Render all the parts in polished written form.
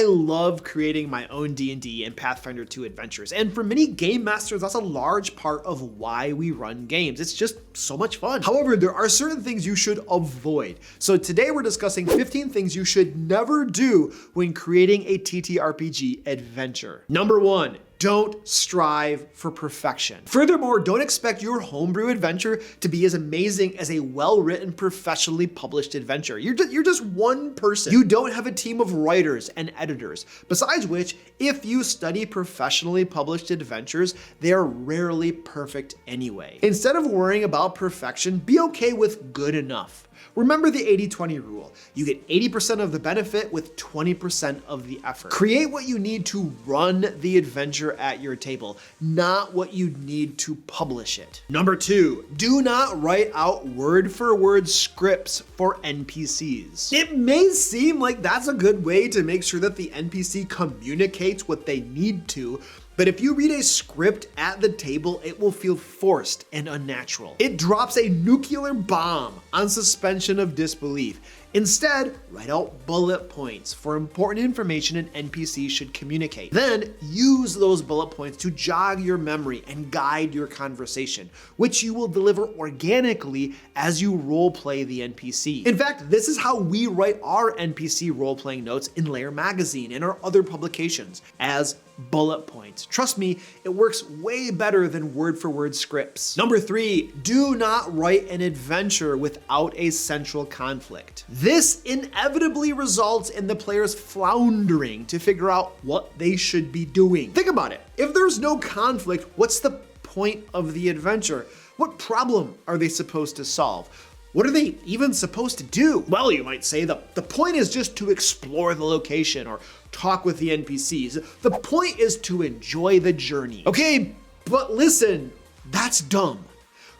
I love creating my own D&D and Pathfinder 2 adventures, and for many game masters, that's a large part of why we run games. It's just so much fun. However, there are certain things you should avoid. So today we're discussing 15 things you should never do when creating a TTRPG adventure. Number 1. Don't strive for perfection. Furthermore, don't expect your homebrew adventure to be as amazing as a well-written, professionally published adventure. You're just one person. You don't have a team of writers and editors. Besides which, if you study professionally published adventures, they are rarely perfect anyway. Instead of worrying about perfection, be okay with good enough. Remember the 80-20 rule. You get 80% of the benefit with 20% of the effort. Create what you need to run the adventure at your table, not what you need to publish it. Number 2, do not write out word-for-word scripts for NPCs. It may seem like that's a good way to make sure that the NPC communicates what they need to, but if you read a script at the table, it will feel forced and unnatural. It drops a nuclear bomb on suspension of disbelief. Instead, write out bullet points for important information an NPC should communicate. Then use those bullet points to jog your memory and guide your conversation, which you will deliver organically as you roleplay the NPC. In fact, this is how we write our NPC role-playing notes in Lair magazine and our other publications, as bullet points. Trust me, it works way better than word-for-word scripts. Number 3, do not write an adventure without a central conflict. This inevitably results in the players floundering to figure out what they should be doing. Think about it. If there's no conflict, what's the point of the adventure? What problem are they supposed to solve? What are they even supposed to do? Well, you might say the point is just to explore the location or talk with the NPCs. The point is to enjoy the journey. Okay, but listen, that's dumb.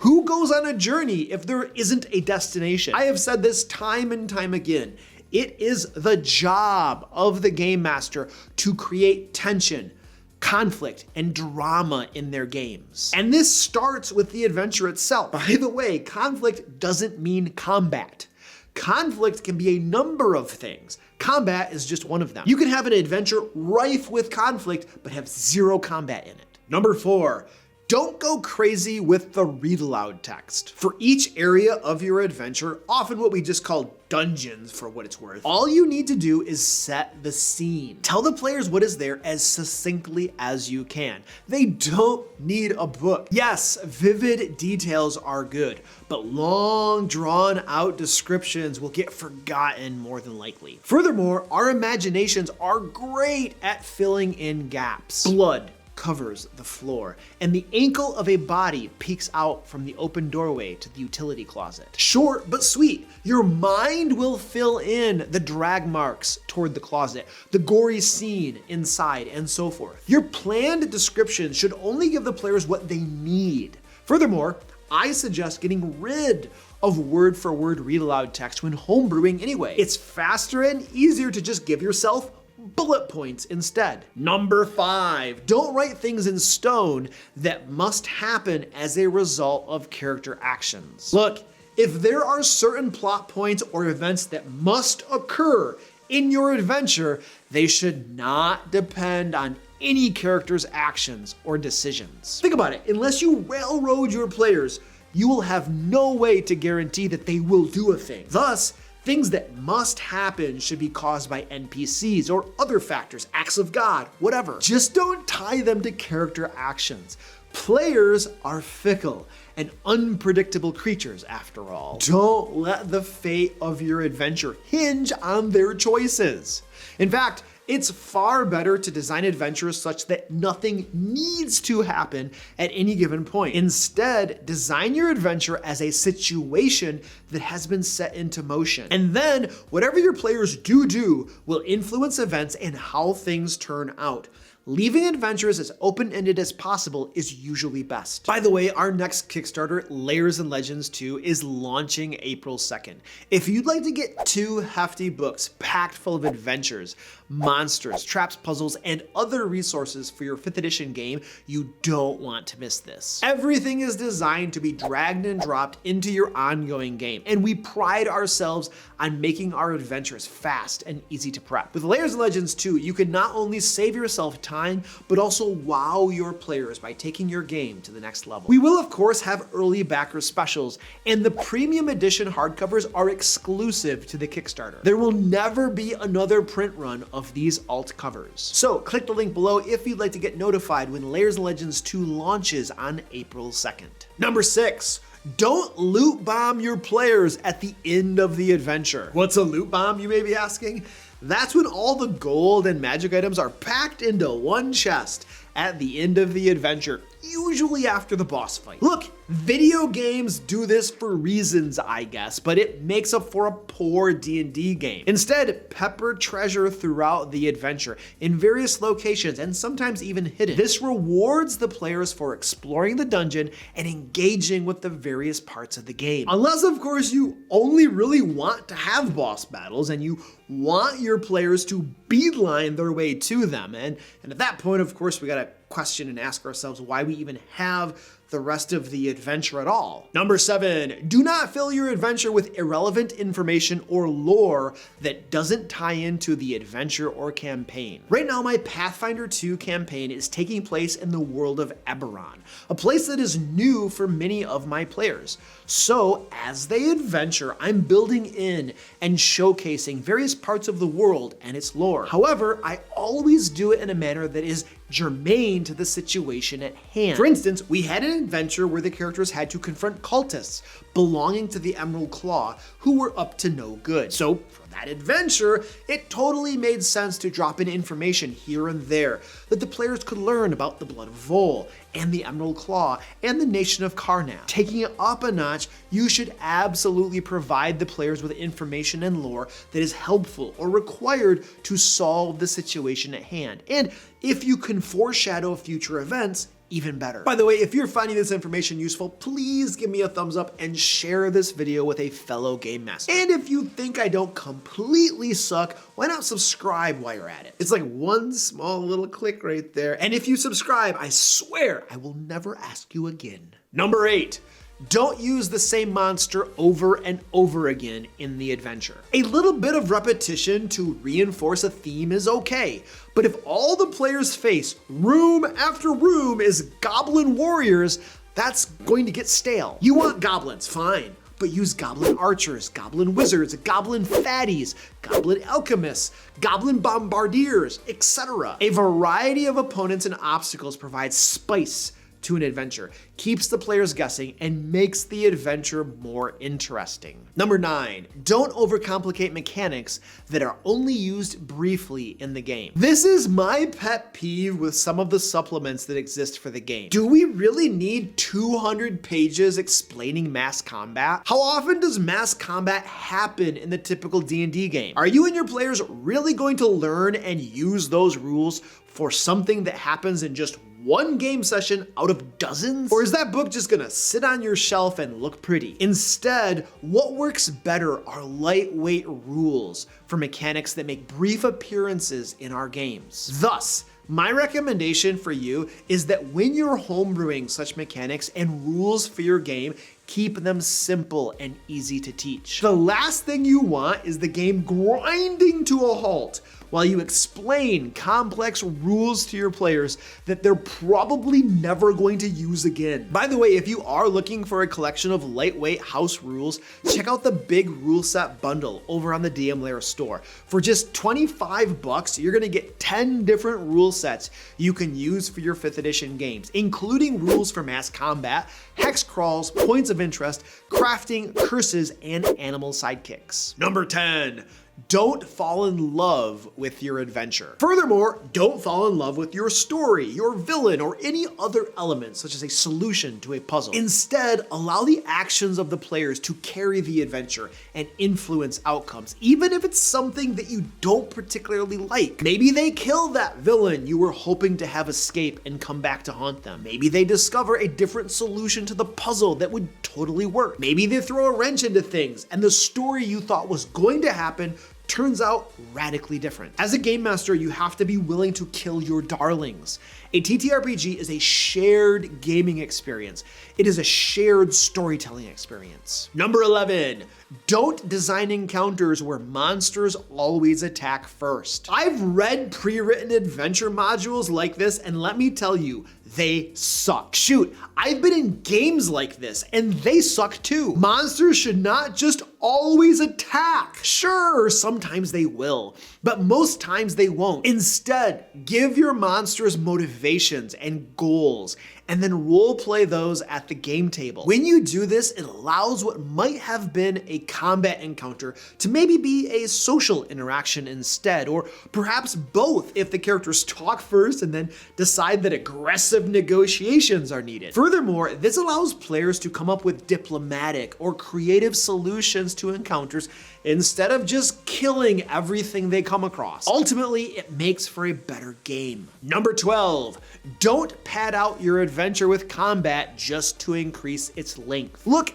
Who goes on a journey if there isn't a destination? I have said this time and time again. It is the job of the game master to create tension, conflict, and drama in their games. And this starts with the adventure itself. By the way, conflict doesn't mean combat. Conflict can be a number of things. Combat is just one of them. You can have an adventure rife with conflict, but have zero combat in it. Number 4, don't go crazy with the read aloud text. For each area of your adventure, often what we just call dungeons for what it's worth, all you need to do is set the scene. Tell the players what is there as succinctly as you can. They don't need a book. Yes, vivid details are good, but long drawn out descriptions will get forgotten more than likely. Furthermore, our imaginations are great at filling in gaps. Blood covers the floor, and the ankle of a body peeks out from the open doorway to the utility closet. Short but sweet, your mind will fill in the drag marks toward the closet, the gory scene inside, and so forth. Your planned description should only give the players what they need. Furthermore, I suggest getting rid of word-for-word read-aloud text when homebrewing anyway. It's faster and easier to just give yourself bullet points instead. Number 5, don't write things in stone that must happen as a result of character actions. Look, if there are certain plot points or events that must occur in your adventure, they should not depend on any character's actions or decisions. Think about it, unless you railroad your players, you will have no way to guarantee that they will do a thing. Thus, things that must happen should be caused by NPCs or other factors, acts of God, whatever. Just don't tie them to character actions. Players are fickle and unpredictable creatures after all. Don't let the fate of your adventure hinge on their choices. In fact, it's far better to design adventures such that nothing needs to happen at any given point. Instead, design your adventure as a situation that has been set into motion. And then, whatever your players do will influence events and how things turn out. Leaving adventures as open-ended as possible is usually best. By the way, our next Kickstarter, Layers and Legends 2, is launching April 2nd. If you'd like to get 2 hefty books packed full of adventures, monsters, traps, puzzles, and other resources for your 5th edition game, you don't want to miss this. Everything is designed to be dragged and dropped into your ongoing game, and we pride ourselves on making our adventures fast and easy to prep. With Layers of Legends 2, you can not only save yourself time, but also wow your players by taking your game to the next level. We will of course have early backer specials, and the premium edition hardcovers are exclusive to the Kickstarter. There will never be another print run of these alt covers. So click the link below if you'd like to get notified when Layers of Legends 2 launches on April 2nd. Number 6. Don't loot bomb your players at the end of the adventure. What's a loot bomb, you may be asking? That's when all the gold and magic items are packed into one chest at the end of the adventure, usually after the boss fight. Look, video games do this for reasons, I guess, but it makes up for a poor D&D game. Instead, pepper treasure throughout the adventure in various locations and sometimes even hidden. This rewards the players for exploring the dungeon and engaging with the various parts of the game. Unless, of course, you only really want to have boss battles and you want your players to beeline their way to them. And at that point, of course, we gotta question and ask ourselves why we even have the rest of the adventure at all. Number 7, do not fill your adventure with irrelevant information or lore that doesn't tie into the adventure or campaign. Right now, my Pathfinder 2 campaign is taking place in the world of Eberron, a place that is new for many of my players. So as they adventure, I'm building in and showcasing various parts of the world and its lore. However, I always do it in a manner that is germane to the situation at hand. For instance, we had an adventure where the characters had to confront cultists belonging to the Emerald Claw who were up to no good. So for that adventure, it totally made sense to drop in information here and there that the players could learn about the Blood of Vol and the Emerald Claw and the nation of Karnak. Taking it up a notch, you should absolutely provide the players with information and lore that is helpful or required to solve the situation at hand. And if you can foreshadow future events, even better. By the way, if you're finding this information useful, please give me a thumbs up and share this video with a fellow game master. And if you think I don't completely suck, why not subscribe while you're at it? It's like one small little click right there. And if you subscribe, I swear I will never ask you again. Number 8. Don't use the same monster over and over again in the adventure. A little bit of repetition to reinforce a theme is okay, but if all the players face room after room is goblin warriors, that's going to get stale. You want goblins, fine, but use goblin archers, goblin wizards, goblin fatties, goblin alchemists, goblin bombardiers, etc. A variety of opponents and obstacles provides spice to an adventure, keeps the players guessing, and makes the adventure more interesting. Number 9, don't overcomplicate mechanics that are only used briefly in the game. This is my pet peeve with some of the supplements that exist for the game. Do we really need 200 pages explaining mass combat? How often does mass combat happen in the typical D&D game? Are you and your players really going to learn and use those rules for something that happens in just one game session out of dozens? Or is that book just gonna sit on your shelf and look pretty? Instead, what works better are lightweight rules for mechanics that make brief appearances in our games. Thus, my recommendation for you is that when you're homebrewing such mechanics and rules for your game, keep them simple and easy to teach. The last thing you want is the game grinding to a halt while you explain complex rules to your players that they're probably never going to use again. By the way, if you are looking for a collection of lightweight house rules, check out the big rule set bundle over on the DM Lair store. For just 25 bucks, you're gonna get 10 different rule sets you can use for your 5th edition games, including rules for mass combat, hex crawls, points of interest, crafting, curses, and animal sidekicks. Number 10. Don't fall in love with your adventure. Furthermore, don't fall in love with your story, your villain, or any other element such as a solution to a puzzle. Instead, allow the actions of the players to carry the adventure and influence outcomes, even if it's something that you don't particularly like. Maybe they kill that villain you were hoping to have escape and come back to haunt them. Maybe they discover a different solution to the puzzle that would totally work. Maybe they throw a wrench into things and the story you thought was going to happen turns out radically different. As a game master, you have to be willing to kill your darlings. A TTRPG is a shared gaming experience. It is a shared storytelling experience. Number 11, don't design encounters where monsters always attack first. I've read pre-written adventure modules like this, and let me tell you, they suck. Shoot, I've been in games like this, and they suck too. Monsters should not just always attack. Sure, sometimes they will, but most times they won't. Instead, give your monsters motivations and goals, and then roleplay those at the game table. When you do this, it allows what might have been a combat encounter to maybe be a social interaction instead, or perhaps both if the characters talk first and then decide that aggressive negotiations are needed. Furthermore, this allows players to come up with diplomatic or creative solutions to encounters instead of just killing everything they come across. Ultimately, it makes for a better game. Number 12, don't pad out your adventure with combat just to increase its length. Look,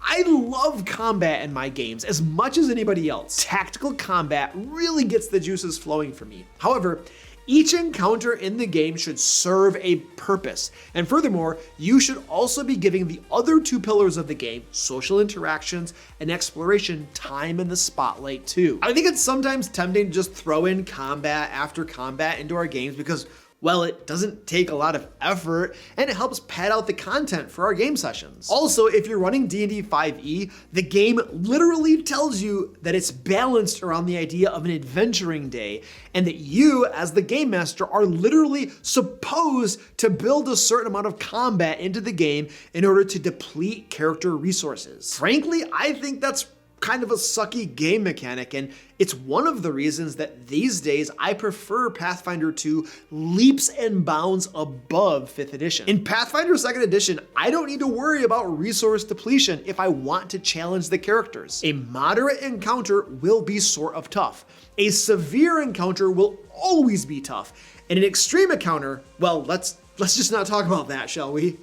I love combat in my games as much as anybody else. Tactical combat really gets the juices flowing for me. However, each encounter in the game should serve a purpose. And furthermore, you should also be giving the other two pillars of the game, social interactions and exploration, time in the spotlight too. I think it's sometimes tempting to just throw in combat after combat into our games because, well, it doesn't take a lot of effort and it helps pad out the content for our game sessions. Also, if you're running D&D 5e, the game literally tells you that it's balanced around the idea of an adventuring day and that you, as the game master, are literally supposed to build a certain amount of combat into the game in order to deplete character resources. Frankly, I think that's kind of a sucky game mechanic, and it's one of the reasons that these days I prefer Pathfinder 2 leaps and bounds above 5th edition. In Pathfinder 2nd edition, I don't need to worry about resource depletion if I want to challenge the characters. A moderate encounter will be sort of tough. A severe encounter will always be tough. And an extreme encounter, well, let's just not talk about that, shall we?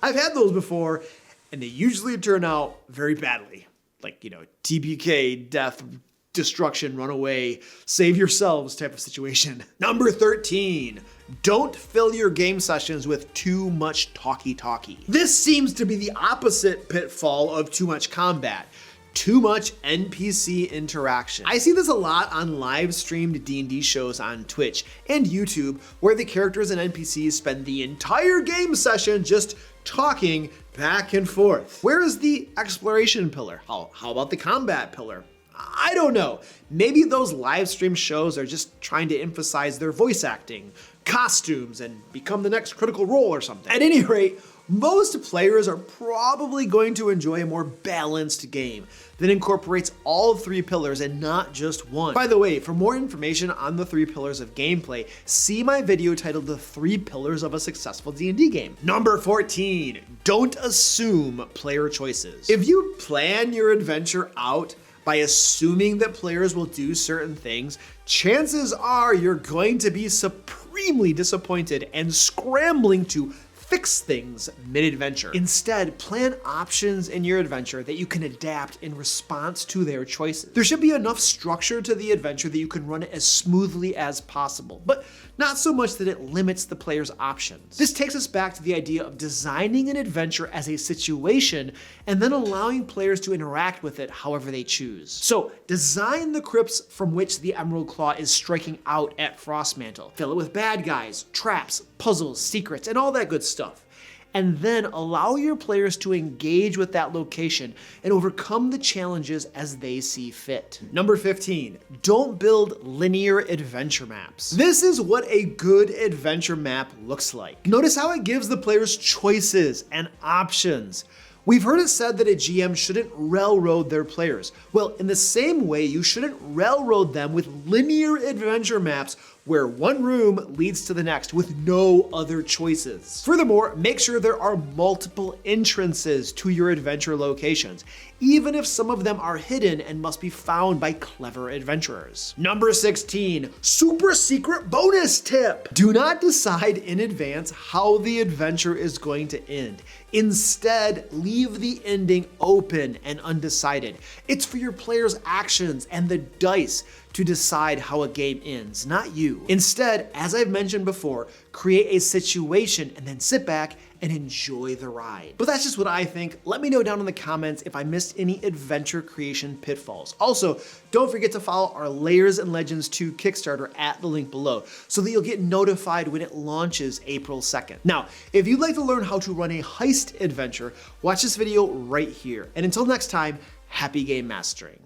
I've had those before, and they usually turn out very badly. Like, TPK, death, destruction, run away, save yourselves type of situation. Number 13, don't fill your game sessions with too much talky-talky. This seems to be the opposite pitfall of too much combat. Too much NPC interaction. I see this a lot on live streamed D&D shows on Twitch and YouTube, where the characters and NPCs spend the entire game session just talking back and forth. Where is the exploration pillar? How about the combat pillar? I don't know. Maybe those live stream shows are just trying to emphasize their voice acting, costumes, and become the next Critical Role or something. At any rate, most players are probably going to enjoy a more balanced game that incorporates all three pillars and not just one. By the way, for more information on the three pillars of gameplay, see my video titled The 3 Pillars of a Successful D&D Game. Number 14, don't assume player choices. If you plan your adventure out by assuming that players will do certain things, chances are you're going to be supremely disappointed and scrambling to fix things mid-adventure. Instead, plan options in your adventure that you can adapt in response to their choices. There should be enough structure to the adventure that you can run it as smoothly as possible, but not so much that it limits the player's options. This takes us back to the idea of designing an adventure as a situation and then allowing players to interact with it however they choose. So, design the crypts from which the Emerald Claw is striking out at Frostmantle. Fill it with bad guys, traps, puzzles, secrets, and all that good stuff. And then allow your players to engage with that location and overcome the challenges as they see fit. Number 15, don't build linear adventure maps. This is what a good adventure map looks like. Notice how it gives the players choices and options. We've heard it said that a GM shouldn't railroad their players. Well, in the same way, you shouldn't railroad them with linear adventure maps where one room leads to the next with no other choices. Furthermore, make sure there are multiple entrances to your adventure locations, even if some of them are hidden and must be found by clever adventurers. Number 16, super secret bonus tip. Do not decide in advance how the adventure is going to end. Instead, leave the ending open and undecided. It's for your players' actions and the dice to decide how a game ends, not you. Instead, as I've mentioned before, create a situation and then sit back and enjoy the ride. But that's just what I think. Let me know down in the comments if I missed any adventure creation pitfalls. Also, don't forget to follow our Layers and Legends 2 Kickstarter at the link below so that you'll get notified when it launches April 2nd. Now, if you'd like to learn how to run a heist adventure, watch this video right here. And until next time, happy game mastering.